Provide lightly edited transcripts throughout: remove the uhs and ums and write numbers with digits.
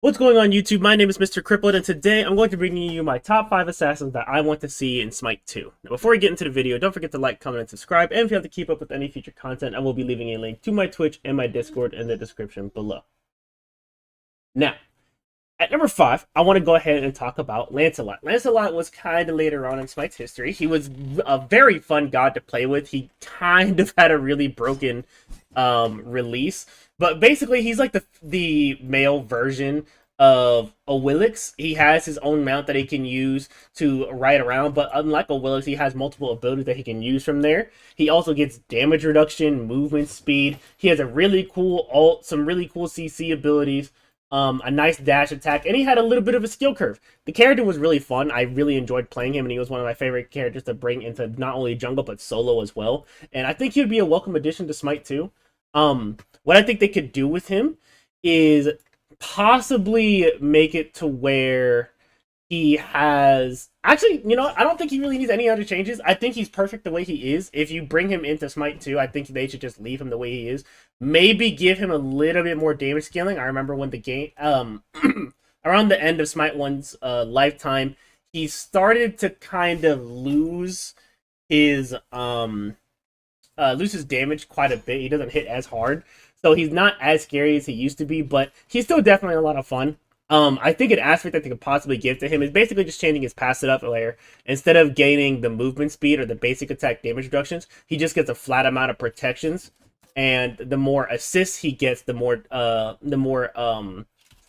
What's going on YouTube? My name is Mr. Crippled, and today I'm going to bring you my top 5 assassins that I want to see in Smite 2. Now before we get into the video, don't forget to like, comment, and subscribe, and if you have to keep up with any future content, I will be leaving a link to my Twitch and my Discord in the description below. Now, at number 5, I want to go ahead and talk about Lancelot. Lancelot was kind of later on in Smite's history. He was a very fun god to play with. He kind of had a really broken release. But basically, he's like the male version of Owilix. He has his own mount that he can use to ride around, but unlike Owilix, he has multiple abilities that he can use from there. He also gets damage reduction, movement speed. He has a really cool ult, some really cool CC abilities, a nice dash attack, and he had a little bit of a skill curve. The character was really fun. I really enjoyed playing him, and he was one of my favorite characters to bring into not only jungle, but solo as well. And I think he would be a welcome addition to Smite 2. What I think they could do with him is possibly make it to where he has... Actually, you know, I don't think he really needs any other changes. I think he's perfect the way he is. If you bring him into Smite 2, I think they should just leave him the way he is. Maybe give him a little bit more damage scaling. I remember when the game... around the end of Smite 1's lifetime, he started to kind of lose his damage quite a bit. He doesn't hit as hard, so he's not as scary as he used to be, but he's still definitely a lot of fun. I think an aspect that they could possibly give to him is basically just changing his pass it up layer. Instead of gaining the movement speed or the basic attack damage reductions, he just gets a flat amount of protections, and the more assists he gets, the more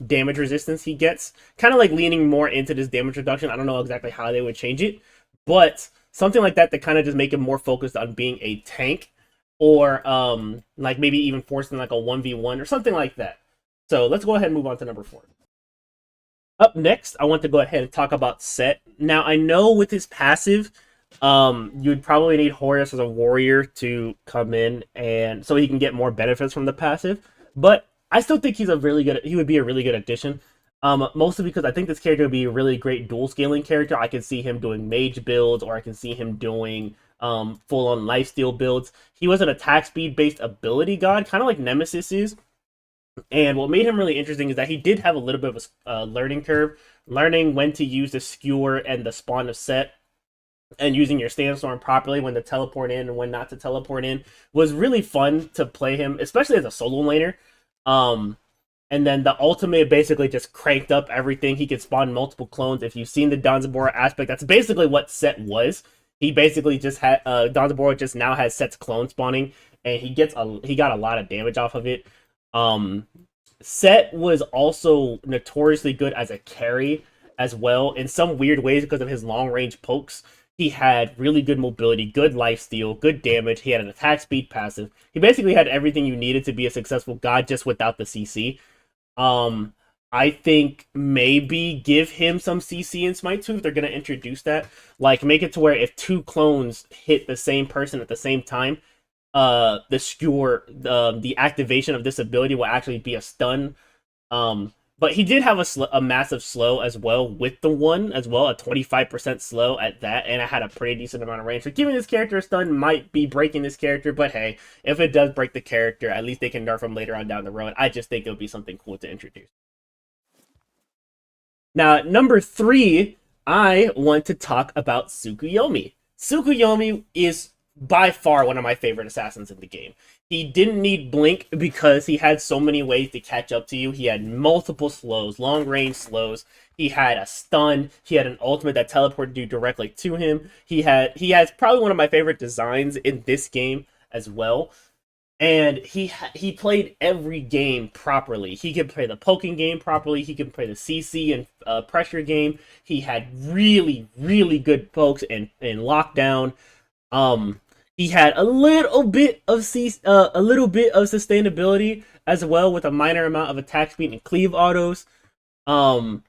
damage resistance he gets. Kind of like leaning more into this damage reduction. I don't know exactly how they would change it, but something like that kind of just make him more focused on being a tank, or like maybe even forcing like a 1v1 or something like that. So let's go ahead and move on to number 4. Up next, I want to go ahead and talk about Set. Now, I know with his passive, you'd probably need Horus as a warrior to come in, and so he can get more benefits from the passive. But I still think he would be a really good addition. Mostly because I think this character would be a really great dual scaling character. I can see him doing mage builds, or I can see him doing full-on lifesteal builds. He was an attack speed based ability god, kind of like Nemesis is. And what made him really interesting is that he did have a little bit of a learning curve, learning when to use the skewer and the spawn of Set, and using your sandstorm properly, when to teleport in and when not to teleport in, was really fun to play him, especially as a solo laner. And then the ultimate basically just cranked up everything. He could spawn multiple clones. If you've seen the Danzabora aspect, that's basically what Set was. He basically just had Danzabora just now has Set's clone spawning, and he got a lot of damage off of it. Set was also notoriously good as a carry as well, in some weird ways because of his long range pokes. He had really good mobility, good lifesteal, good damage. He had an attack speed passive. He basically had everything you needed to be a successful god, just without the CC. I think maybe give him some CC in Smite 2 if they're going to introduce that. Like, make it to where if 2 clones hit the same person at the same time, the skewer, the activation of this ability will actually be a stun. But he did have a massive slow as well with the one as well, a 25% slow at that, and it had a pretty decent amount of range. So giving this character a stun might be breaking this character, but hey, if it does break the character, at least they can nerf him later on down the road. I just think it would be something cool to introduce. Now, at number 3, I want to talk about Tsukuyomi. Tsukuyomi is by far one of my favorite assassins in the game. He didn't need Blink because he had so many ways to catch up to you. He had multiple slows, long range slows. He had a stun. He had an ultimate that teleported you directly to him. He has probably one of my favorite designs in this game as well. And he played every game properly. He could play the poking game properly. He could play the CC and pressure game. He had really, really good pokes and lockdown. He had a little bit of sustainability as well, with a minor amount of attack speed and cleave autos. And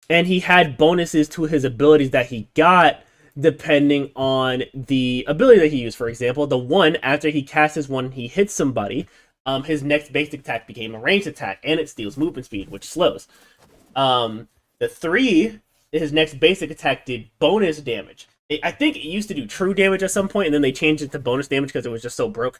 he had bonuses to his abilities that he got depending on the ability that he used. For example, the one, after he casts his one, he hits somebody, his next basic attack became a ranged attack, and it steals movement speed, which slows. The 3, his next basic attack did bonus damage. I think it used to do true damage at some point, and then they changed it to bonus damage because it was just so broke.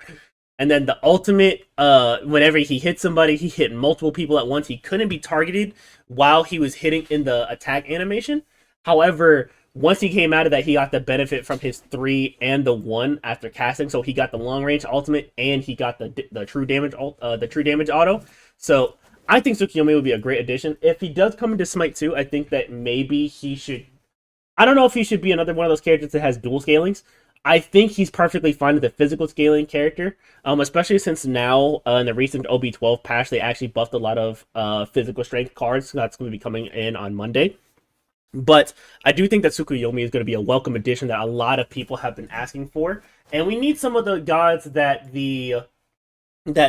And then the ultimate, whenever he hit somebody, he hit multiple people at once. He couldn't be targeted while he was hitting in the attack animation. However, once he came out of that, he got the benefit from his 3 and the 1 after casting. So he got the long range ultimate and he got the true damage auto. So I think Tsukuyomi would be a great addition. If he does come into Smite 2, I think that maybe he should. I don't know if he should be another one of those characters that has dual scalings. I think he's perfectly fine with the physical scaling character, especially since now in the recent OB12 patch, they actually buffed a lot of physical strength cards. That's going to be coming in on Monday. But I do think that Tsukuyomi is going to be a welcome addition that a lot of people have been asking for. And we need some of the gods that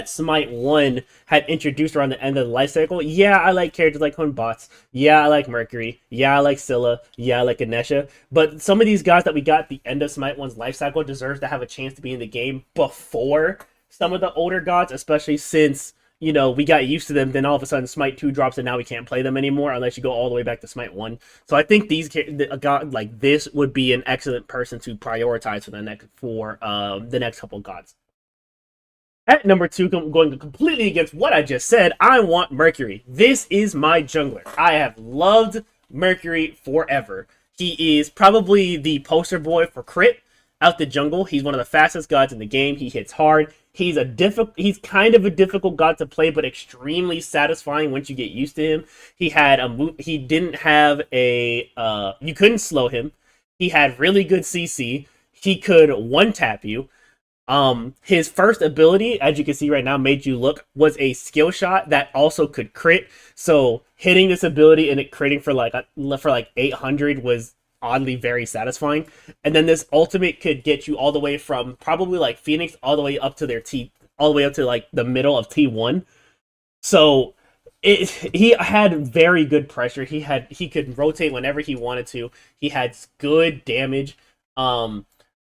Smite 1 had introduced around the end of the life cycle. Yeah, I like characters like Hunbots. Yeah, I like Mercury. Yeah, I like Scylla. Yeah, I like Ganesha. But some of these guys that we got at the end of Smite 1's life cycle deserves to have a chance to be in the game before some of the older gods, especially since, you know, we got used to them, then all of a sudden Smite 2 drops and now we can't play them anymore unless you go all the way back to Smite 1. So I think a god like this would be an excellent person to prioritize for the next couple of gods. At number 2, going completely against what I just said, I want Mercury. This is my jungler. I have loved Mercury forever. He is probably the poster boy for crit out the jungle. He's one of the fastest gods in the game. He hits hard. He's kind of a difficult god to play, but extremely satisfying once you get used to him. He had he didn't have you couldn't slow him. He had really good CC. He could one tap you. His first ability, as you can see right now, Made You Look, was a skill shot that also could crit. So hitting this ability and it critting for like 800 was oddly very satisfying. And then this ultimate could get you all the way from probably like Phoenix all the way up to all the way up to like the middle of T1. So he had very good pressure. He could rotate whenever he wanted to. He had good damage.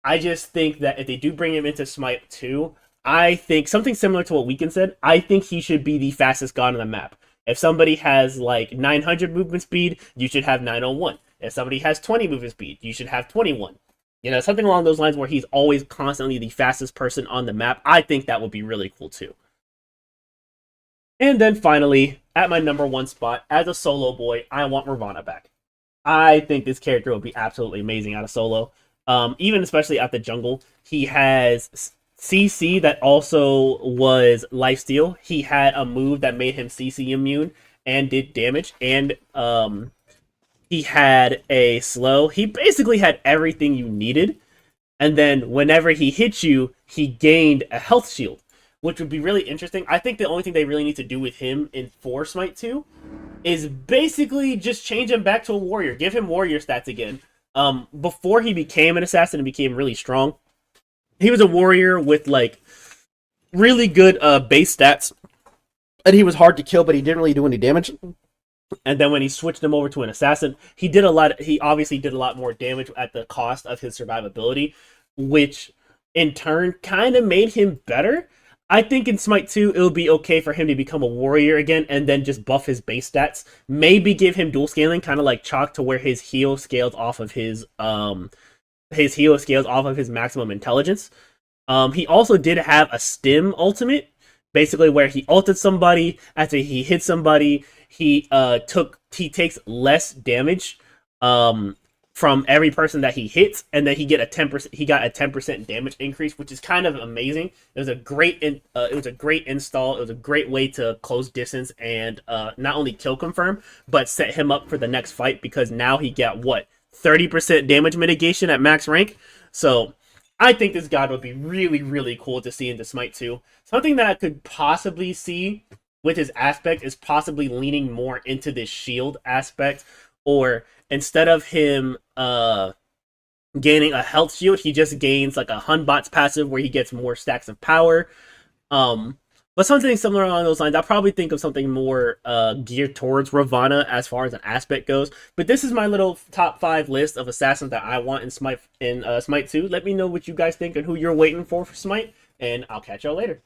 I just think that if they do bring him into Smite 2, I think something similar to what Weekend said, I think he should be the fastest god on the map. If somebody has like 900 movement speed, you should have 901. If somebody has 20 movement speed, you should have 21. You know, something along those lines where he's always constantly the fastest person on the map. I think that would be really cool too. And then finally, at my number 1 spot, as a solo boy, I want Ravana back. I think this character would be absolutely amazing out of solo. Even especially at the jungle, he has CC that also was lifesteal. He had a move that made him CC immune and did damage, and he had a slow. He basically had everything you needed, and then whenever he hit you, he gained a health shield, which would be really interesting. I think the only thing they really need to do with him in Smite 2 is basically just change him back to a warrior. Give him warrior stats again. Before he became an assassin and became really strong, he was a warrior with like really good base stats, and he was hard to kill, but he didn't really do any damage. And then when he switched him over to an assassin, he obviously did a lot more damage at the cost of his survivability, which in turn kind of made him better. I think in Smite 2, it would be okay for him to become a warrior again and then just buff his base stats. Maybe give him dual scaling, kind of like Chalk, to where his heal scales off of his maximum intelligence. He also did have a stim ultimate, basically where he ulted somebody. After he hit somebody, he takes less damage from every person that he hits, and then he got a 10% damage increase, which is kind of amazing. It was a great install. It was a great way to close distance and not only kill confirm, but set him up for the next fight, because now he got 30% damage mitigation at max rank. So I think this god would be really, really cool to see into Smite 2. Something that I could possibly see with his aspect is possibly leaning more into this shield aspect, or instead of him gaining a health shield, he just gains like a Hunbot's passive where he gets more stacks of power. But something similar along those lines. I'll probably think of something more geared towards Ravana as far as an aspect goes. But this is my little top 5 list of assassins that I want in Smite 2. Let me know what you guys think and who you're waiting for Smite, and I'll catch y'all later.